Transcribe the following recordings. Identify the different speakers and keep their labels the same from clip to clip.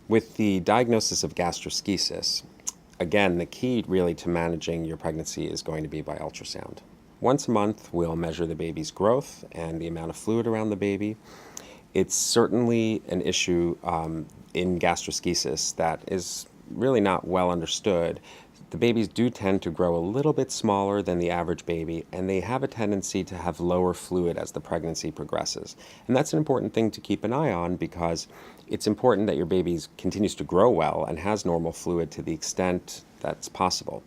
Speaker 1: With the diagnosis of gastroschisis, again, the key really to managing your pregnancy is going to be by ultrasound. Once a month, we'll measure the baby's growth and the amount of fluid around the baby. It's certainly an issue in gastroschisis that is really not well understood. The babies do tend to grow a little bit smaller than the average baby, and they have a tendency to have lower fluid as the pregnancy progresses. And that's an important thing to keep an eye on because it's important that your baby continues to grow well and has normal fluid to the extent that's possible.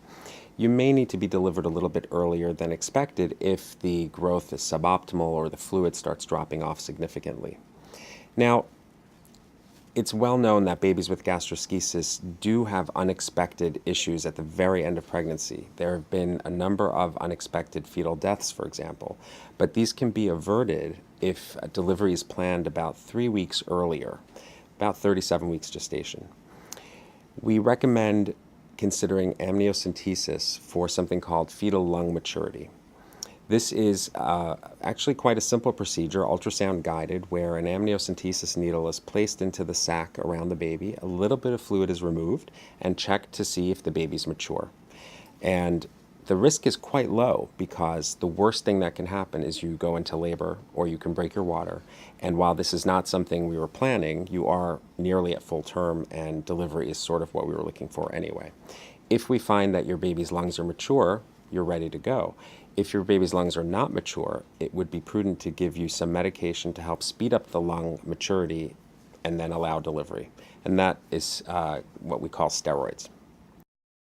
Speaker 1: You may need to be delivered a little bit earlier than expected if the growth is suboptimal or the fluid starts dropping off significantly. Now, it's well known that babies with gastroschisis do have unexpected issues at the very end of pregnancy. There have been a number of unexpected fetal deaths, for example, but these can be averted if a delivery is planned about 3 weeks earlier, about 37 weeks gestation. We recommend considering amniocentesis for something called fetal lung maturity. This is actually quite a simple procedure, ultrasound guided, where an amniocentesis needle is placed into the sac around the baby, a little bit of fluid is removed, and checked to see if the baby's mature. And the risk is quite low because the worst thing that can happen is you go into labor or you can break your water. And while this is not something we were planning, you are nearly at full term and delivery is sort of what we were looking for anyway. If we find that your baby's lungs are mature, you're ready to go. If your baby's lungs are not mature, it would be prudent to give you some medication to help speed up the lung maturity and then allow delivery. And that is what we call steroids.